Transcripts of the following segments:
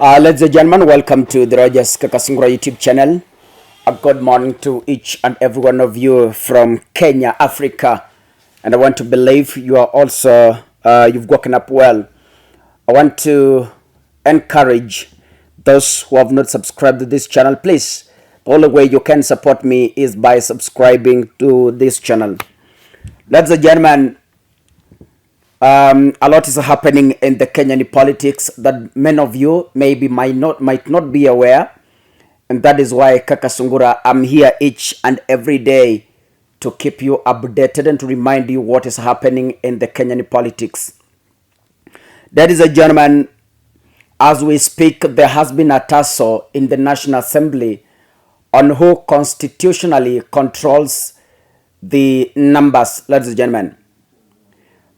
Ladies and gentlemen, welcome to the Rogers Kakasungura YouTube channel. A good morning to each and every one of you from Kenya, Africa. And I want to believe you are also, you've woken up well. I want to encourage those who have not subscribed to this channel. Please, the only way you can support me is by subscribing to this channel. Ladies and gentlemen, a lot is happening in the Kenyan politics that many of you might not be aware, and that is why Kakasungura, I'm here each and every day to keep you updated and to remind you what is happening in the Kenyan politics. Ladies and gentlemen, as we speak, there has been a tussle in the National Assembly on who constitutionally controls the numbers, ladies and gentlemen.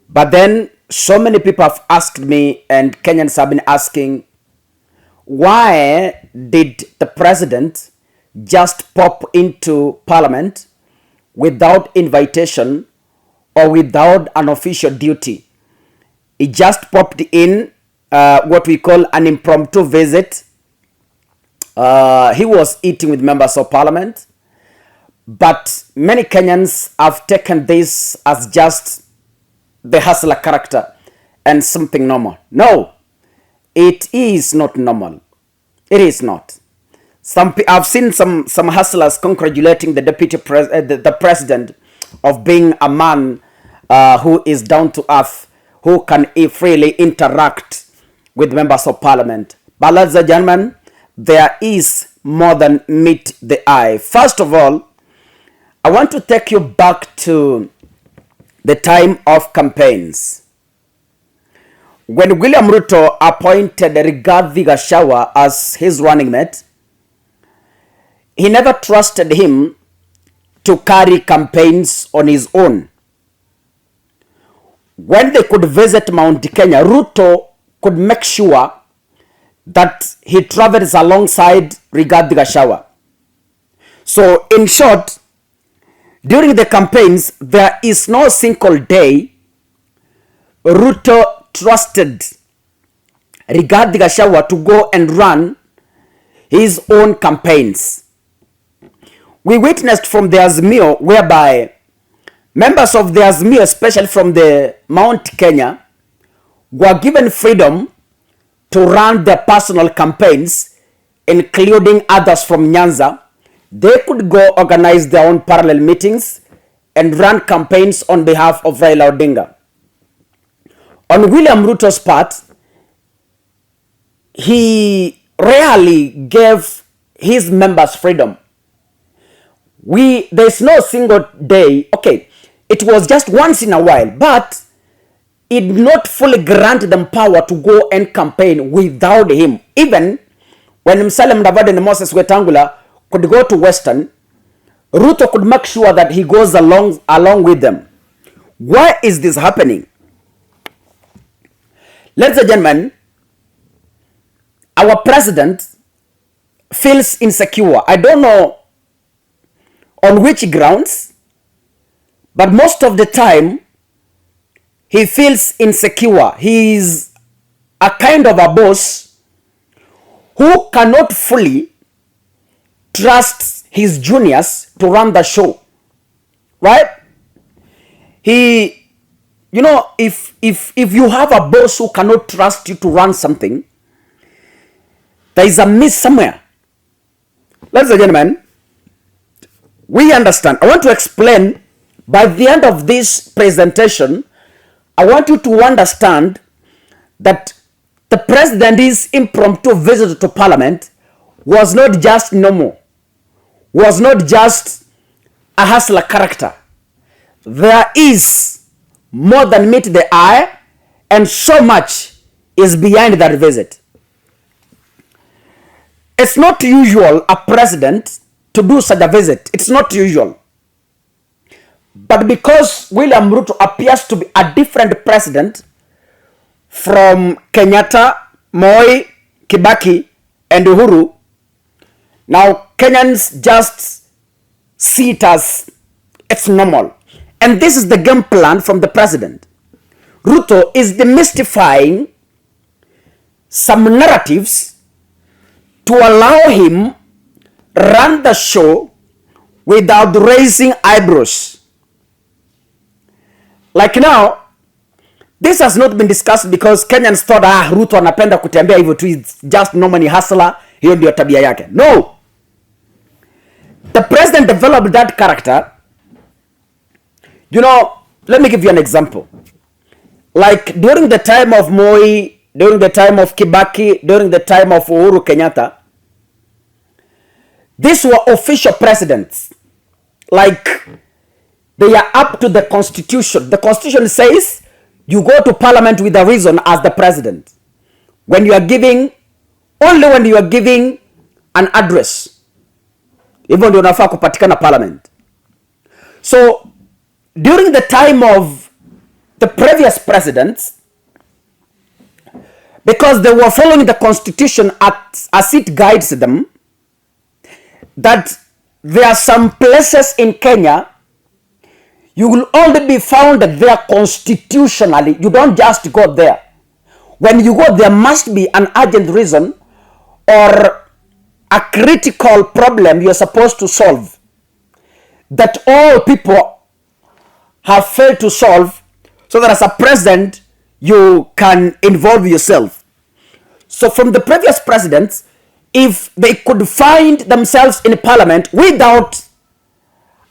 But then so many people have asked me, and Kenyans have been asking, why did the president just pop into parliament without invitation or without an official duty? He just popped in what we call an impromptu visit. He was eating with members of parliament, but many Kenyans have taken this as just the hustler character and something normal. No, it is not normal. It is not. I've seen some hustlers congratulating the the president of being a man who is down to earth, who can freely interact with members of parliament. But ladies and gentlemen, there is more than meet the eye. First of all, I want to take you back to the time of campaigns. When William Ruto appointed Rigathi Gachagua as his running mate, he never trusted him to carry campaigns on his own. When they could visit Mount Kenya, Ruto could make sure that he travels alongside Rigathi Gachagua. So in short, during the campaigns, there is no single day Ruto trusted Rigathi Gachagua to go and run his own campaigns. We witnessed from the Azimio whereby members of the Azimio, especially from the Mount Kenya, were given freedom to run their personal campaigns, including others from Nyanza. They could go organize their own parallel meetings and run campaigns on behalf of Raila Odinga. On William Ruto's part, he rarely gave his members freedom. There's no single day, okay, it was just once in a while, but it did not fully grant them power to go and campaign without him. Even when Musalia Mudavadi and Moses Wetangula could go to Western, Ruto could make sure that he goes along with them. Why is this happening? Ladies and gentlemen, our president feels insecure. I don't know on which grounds, but most of the time, he feels insecure. He is a kind of a boss who cannot fully trust his juniors to run the show, right? If you have a boss who cannot trust you to run something, there is a miss somewhere. Ladies and gentlemen, we understand. I want to explain. By the end of this presentation, I want you to understand that the president's impromptu visit to parliament was not just normal, was not just a hustler character. There is more than meet the eye, and so much is behind that visit. It's not usual a president to do such a visit. It's not usual. But because William Ruto appears to be a different president from Kenyatta, Moi, Kibaki, and Uhuru, now Kenyans just see it as it's normal. And this is the game plan from the president. Ruto is demystifying some narratives to allow him run the show without raising eyebrows. Like now, this has not been discussed because Kenyans thought, Ruto anapenda kutembea hivyo tu, it's just normally hustler, hiyo ndio tabia yake. No. The president developed that character. You know, let me give you an example. Like during the time of Moi, during the time of Kibaki, during the time of Uhuru Kenyatta, these were official presidents. Like they are up to the constitution. The constitution says you go to parliament with a reason as the president. When you are giving, only when you are giving an address. Even ndio unafaa kupatikana parliament. So during the time of the previous presidents, because they were following the constitution as it guides them, that there are some places in Kenya you will only be found there constitutionally. You don't just go there. When you go, there must be an urgent reason or a critical problem you're supposed to solve that all people have failed to solve, so that as a president you can involve yourself. So from the previous presidents, if they could find themselves in parliament without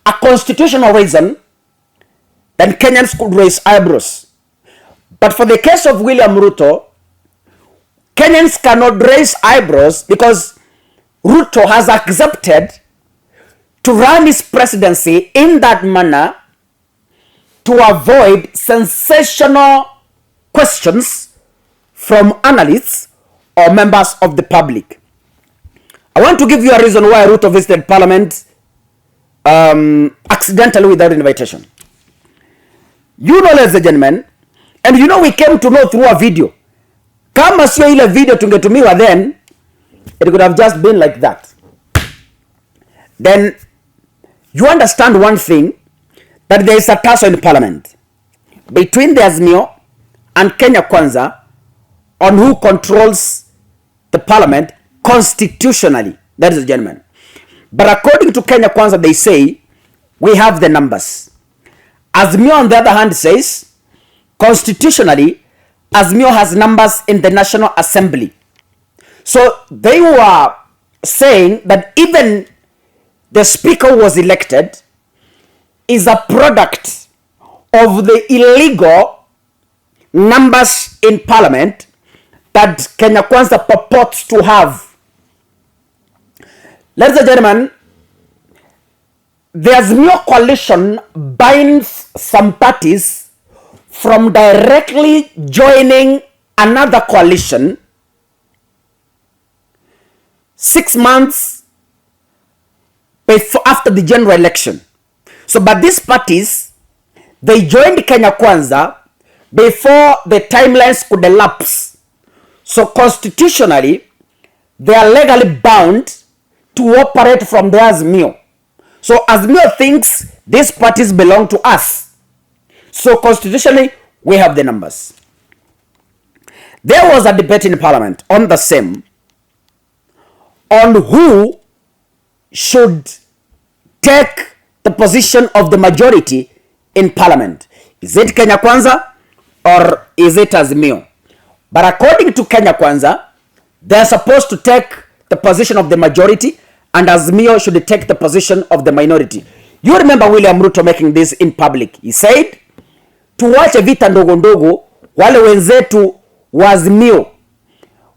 a constitutional reason, then Kenyans could raise eyebrows. But for the case of William Ruto, Kenyans cannot raise eyebrows because Ruto has accepted to run his presidency in that manner to avoid sensational questions from analysts or members of the public. I want to give you a reason why Ruto visited parliament accidentally without invitation. You know, ladies and gentlemen, and you know we came to know through a video. Kama sio ile video tungetumiwa, then it could have just been like that. Then you understand one thing, that there is a tussle in parliament between the Azimio and Kenya Kwanza on who controls the parliament constitutionally, ladies and gentlemen. But according to Kenya Kwanza, they say we have the numbers. Azimio on the other hand says constitutionally Azimio has numbers in the National Assembly. So they were saying that even the speaker who was elected is a product of the illegal numbers in parliament that Kenya Kwanza purports to have. Ladies and gentlemen, the Azimio coalition binds some parties from directly joining another coalition 6 months before, after the general election. So, but these parties, they joined Kenya Kwanza before the timelines could elapse. So constitutionally, they are legally bound to operate from the Azimio. So Azimio thinks these parties belong to us. So constitutionally, we have the numbers. There was a debate in parliament on the same, on who should take the position of the majority in parliament. Is it Kenya Kwanza or is it Azimio? But according to Kenya Kwanza, they're supposed to take the position of the majority, and Azimio should take the position of the minority. You remember William Ruto making this in public. He said, tuwache vita ndogo ndogo, wale wenzetu wa Azimio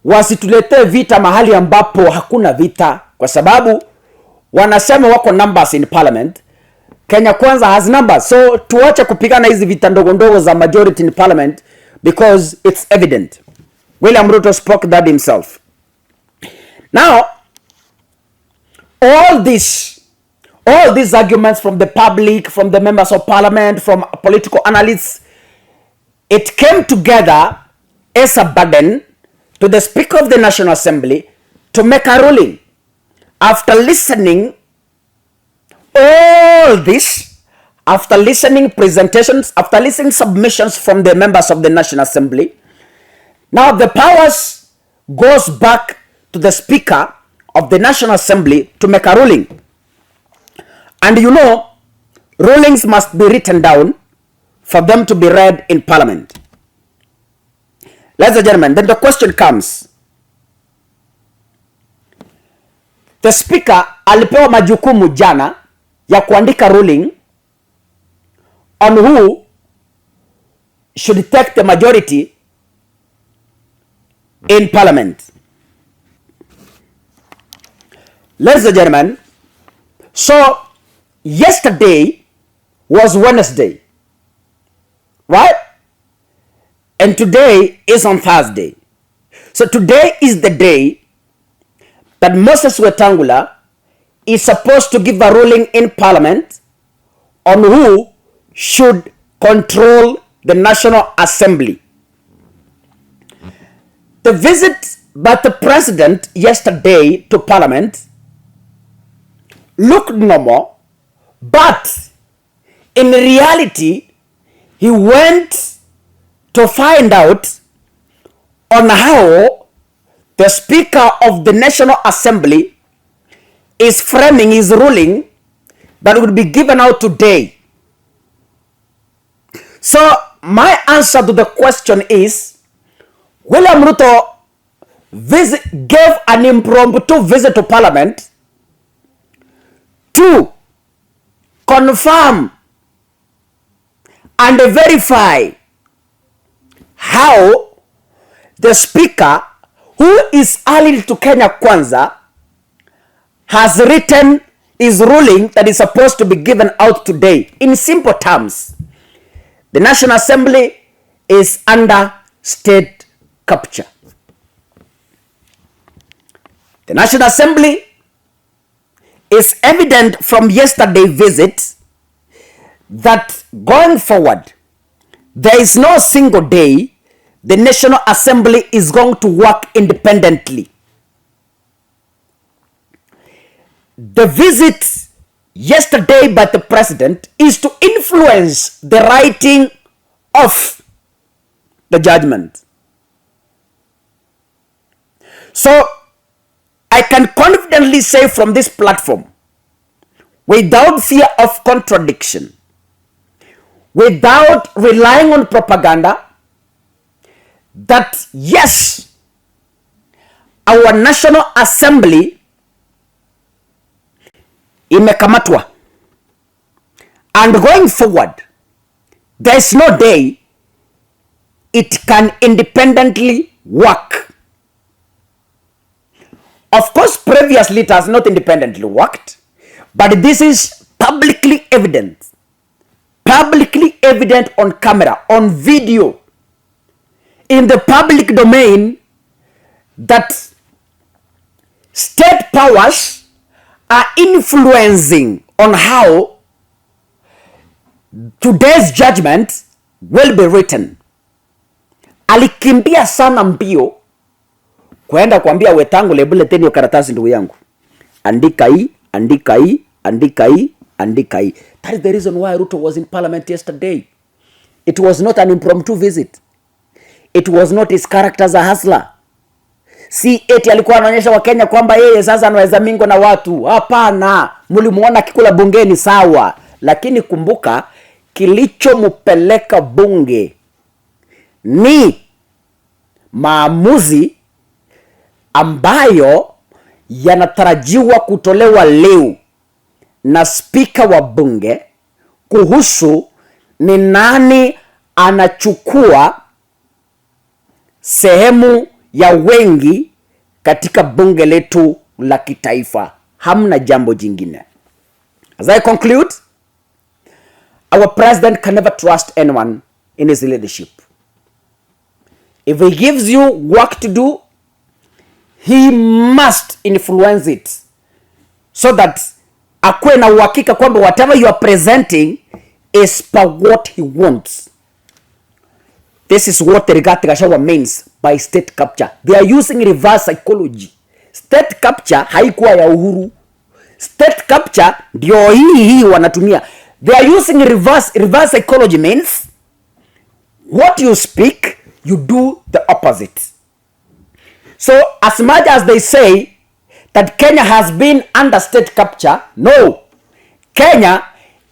wasituletee vita mahali ambapo hakuna vita, kwa sababu wanasema wako numbers in parliament. Kenya Kwanza has numbers. So tuwache kupigana hizi vita ndogo ndogo za majority in parliament, because it's evident. William Ruto spoke that himself. Now, all these arguments from the public, from the members of parliament, from political analysts, it came together as a burden to the Speaker of the National Assembly to make a ruling. After listening all this, after listening presentations, after listening submissions from the members of the National Assembly, now the powers goes back to the Speaker of the National Assembly to make a ruling. And you know, rulings must be written down for them to be read in Parliament. Ladies and gentlemen, then the question comes. The Speaker alipewa majukumu jana ya kuandika ruling on who should take the majority in Parliament. Ladies and gentlemen, so yesterday was Wednesday, right? And today is on Thursday. So today is the day that Moses Wetangula is supposed to give a ruling in Parliament on who should control the National Assembly. The visit by the President yesterday to Parliament looked normal, but in reality, he went to find out on how the Speaker of the National Assembly is framing his ruling that would be given out today. So my answer to the question is, William Ruto gave an impromptu visit to Parliament to confirm and verify how the Speaker, who is allied to Kenya Kwanza, has written his ruling that is supposed to be given out today. In simple terms, the National Assembly is under state capture. The National Assembly is evident from yesterday's visit that going forward, there is no single day the National Assembly is going to work independently. The visit yesterday by the President is to influence the writing of the judgment. So I can confidently say from this platform, without fear of contradiction, without relying on propaganda, that yes, our National Assembly imekamatwa, and going forward, there is no day it can independently work. Of course, previously it has not independently worked, but this is publicly evident on camera, on video, in the public domain, that state powers are influencing on how today's judgment will be written. Alikimbia sana mbio kwenda kuambia Wetangula, bulletin hiyo karatasi ndugu yangu, andika hii, andika hii, andika hii, andika hii. That is the reason why Ruto was in Parliament yesterday. It was not an impromptu visit. It was not his character as a hustler. Si eti alikuwa anaonyesha Wakenya kwamba yeye sasa anaweza mingo na watu. Hapana, mlimuona kikula bungeni sawa, lakini kumbuka kilichomupeleka bunge ni maamuzi ambayo yanatarajiwa kutolewa leo na spika wa bunge kuhusu ni nani anachukua sehemu ya wengi katika bunge letu la kitaifa. Hamna jambo jingine. As I conclude, our president can never trust anyone in his leadership. If he gives you work to do, he must influence it so that akuwe na uhakika kwamba whatever you are presenting is per what he wants. This is what Rigathi Gachagua means by state capture. They are using reverse psychology. State capture haikuwa ya Uhuru. State capture ndio hii wanatumia. They are using reverse psychology means what you speak, you do the opposite. So as much as they say that Kenya has been under state capture. No. Kenya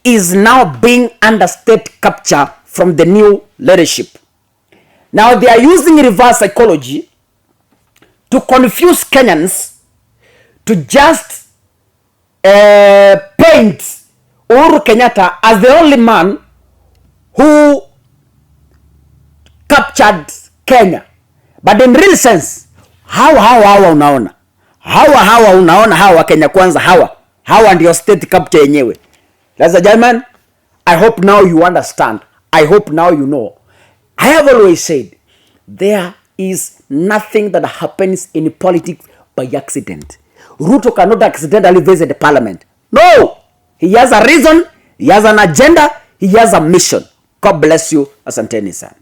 is now being under state capture from the new leadership. Now they are using reverse psychology to confuse Kenyans, to just paint Uhuru Kenyatta as the only man who captured Kenya. But in real sense, hawa unaona. Hawa unaona hawa Kenya kwanza hawa ndio state capture yenyewe. Ladies and gentlemen, I hope now you understand. I hope now you know. I have always said there is nothing that happens in politics by accident. Ruto cannot accidentally visit the parliament. No! He has a reason, he has an agenda, he has a mission. God bless you. Asanteni sana.